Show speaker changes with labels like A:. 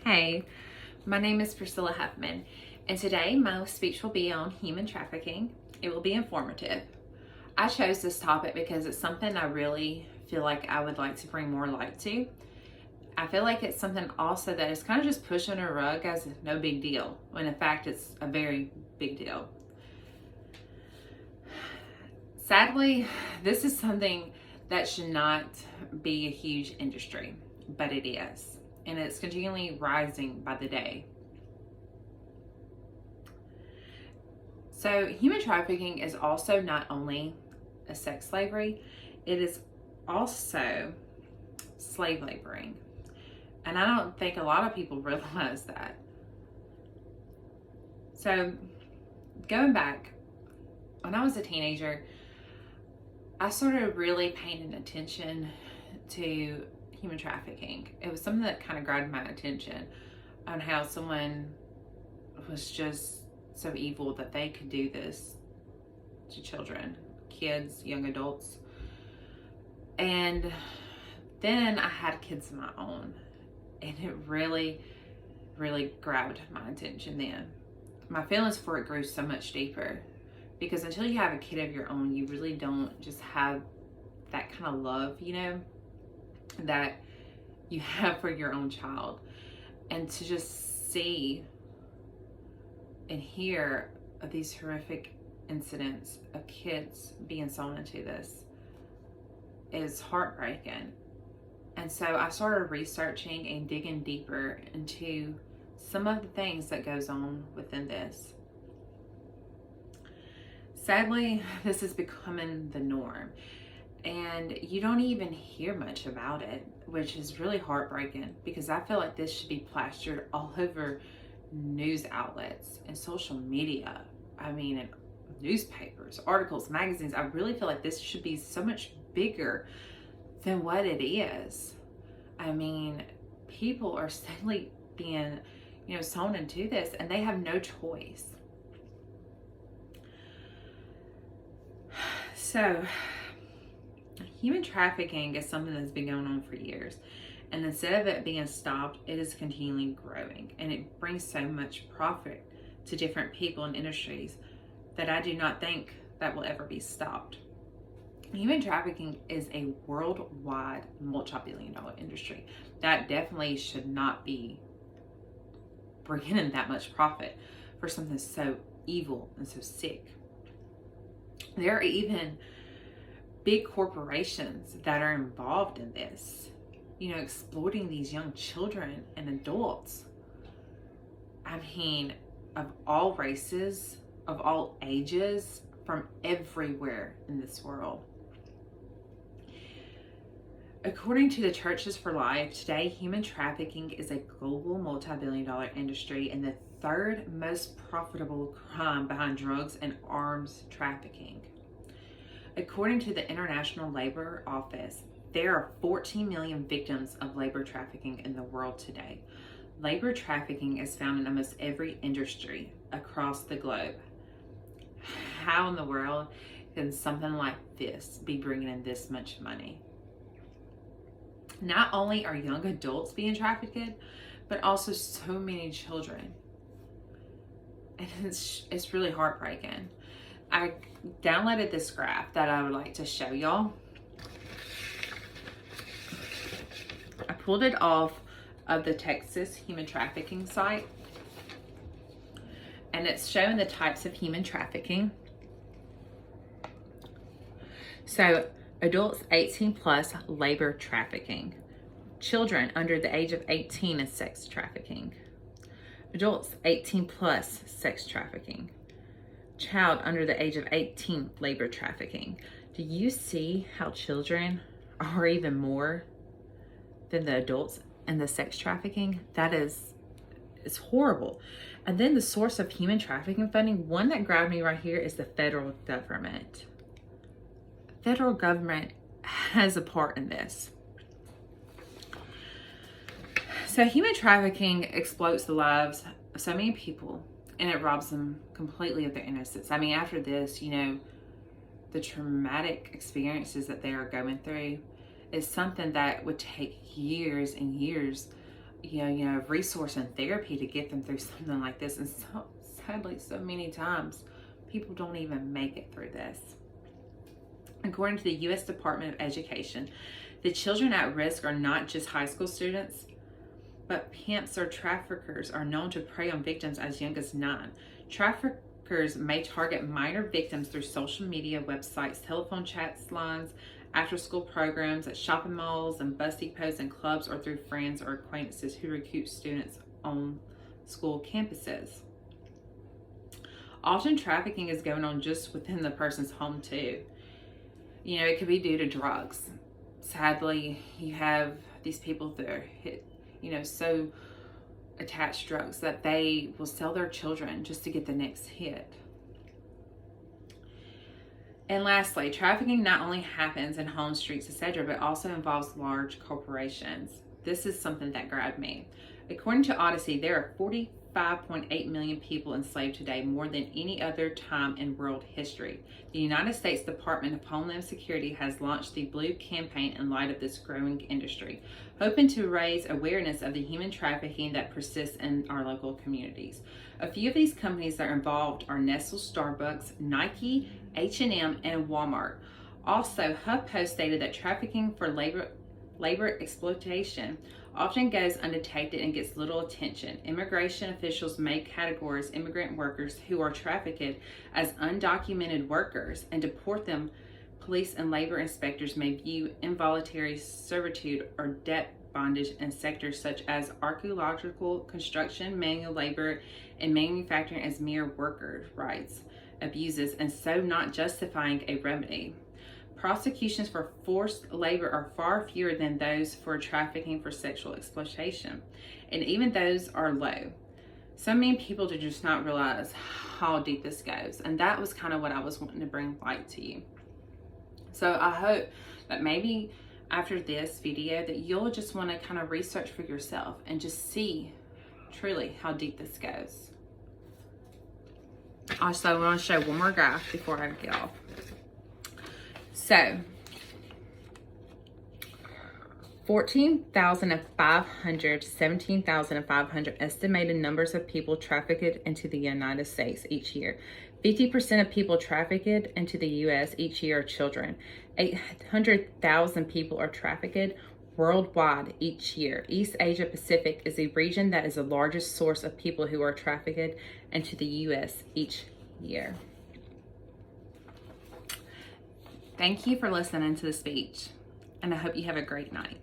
A: Hey, my name is Priscilla Huffman, and today my speech will be on human trafficking. It will be informative. I chose this topic because it's something I really feel like I would like to bring more light to. I feel like it's something also that is kind of just pushed under a rug as no big deal, when in fact it's a very big deal. Sadly, this is something that should not be a huge industry, but it is, and it's continually rising by the day. So human trafficking is also not only a sex slavery, it is also slave laboring. And I don't think a lot of people realize that. So going back, when I was a teenager, I started really paying attention to human trafficking. It was something that kind of grabbed my attention on how someone was just so evil that they could do this to children, kids, young adults. And then I had kids of my own, and it really grabbed my attention then. My feelings for it grew so much deeper, because until you have a kid of your own, you really don't just have that kind of love, that you have for your own child. And to just see and hear of these horrific incidents of kids being sold into this is heartbreaking. And so I started researching and digging deeper into some of the things that goes on within this. Sadly, this is becoming the norm, and you don't even hear much about it, which is really heartbreaking, because I feel like this should be plastered all over news outlets and social media. I mean, in newspapers, articles, magazines. I really feel like this should be so much bigger than what it is. I mean, people are sadly being, sown into this, and they have no choice. So, human trafficking is something that's been going on for years. And instead of it being stopped, it is continually growing. And it brings so much profit to different people and industries that I do not think that will ever be stopped. Human trafficking is a worldwide multi-billion-dollar industry that definitely should not be bringing in that much profit for something so evil and so sick. There are even big corporations that are involved in this, exploiting these young children and adults. I mean, of all races, of all ages, from everywhere in this world. According to the Churches for Life, today human trafficking is a global multi-billion-dollar industry and the third most profitable crime behind drugs and arms trafficking. According to the International Labor Office, there are 14 million victims of labor trafficking in the world today. Labor trafficking is found in almost every industry across the globe. How in the world can something like this be bringing in this much money? Not only are young adults being trafficked, but also so many children. And it's really heartbreaking. I downloaded this graph that I would like to show y'all. I pulled it off of the Texas human trafficking site, and it's showing the types of human trafficking. So adults 18 plus, labor trafficking. Children under the age of 18 is sex trafficking. Adults 18 plus, sex trafficking. Child under the age of 18, labor trafficking. Do you see how children are even more than the adults in the sex trafficking? It's horrible. And then the source of human trafficking funding, one that grabbed me right here, is the federal government. Federal government has a part in this. So human trafficking exploits the lives of so many people, and it robs them completely of their innocence. I mean, after this, the traumatic experiences that they are going through is something that would take years and years resource and therapy to get them through something like this. And so sadly, so many times people don't even make it through this. According to the U.S. Department of Education, the children at risk are not just high school students, but pimps or traffickers are known to prey on victims as young as 9. Traffickers may target minor victims through social media, websites, telephone chats lines, after-school programs, at shopping malls and bus depots and clubs, or through friends or acquaintances who recruit students on school campuses. Often trafficking is going on just within the person's home too. It could be due to drugs. Sadly, you have these people that are so attached to drugs that they will sell their children just to get the next hit. And lastly, trafficking not only happens in homes, streets, etc., but also involves large corporations. This is something that grabbed me. According to Odyssey, there are 45.8 million people enslaved today, more than any other time in world history. The United States Department of Homeland Security has launched the Blue Campaign in light of this growing industry, hoping to raise awareness of the human trafficking that persists in our local communities. A few of these companies that are involved are Nestle, Starbucks, Nike, H&M, and Walmart. Also, HuffPost stated that trafficking for labor exploitation often goes undetected and gets little attention. Immigration officials may categorize immigrant workers who are trafficked as undocumented workers and deport them. Police and labor inspectors may view involuntary servitude or debt bondage in sectors such as archaeological, construction, manual labor, and manufacturing as mere worker rights abuses, and so not justifying a remedy. Prosecutions for forced labor are far fewer than those for trafficking for sexual exploitation, and even those are low. So many people do just not realize how deep this goes, and that was kind of what I was wanting to bring light to you. So I hope that maybe after this video that you'll just want to kind of research for yourself and just see truly how deep this goes. Also, I want to show one more graph before I get off. So, 14,500 to 17,500 estimated numbers of people trafficked into the United States each year. 50% of people trafficked into the U.S. each year are children. 800,000 people are trafficked worldwide each year. East Asia Pacific is a region that is the largest source of people who are trafficked into the U.S. each year. Thank you for listening to the speech, and I hope you have a great night.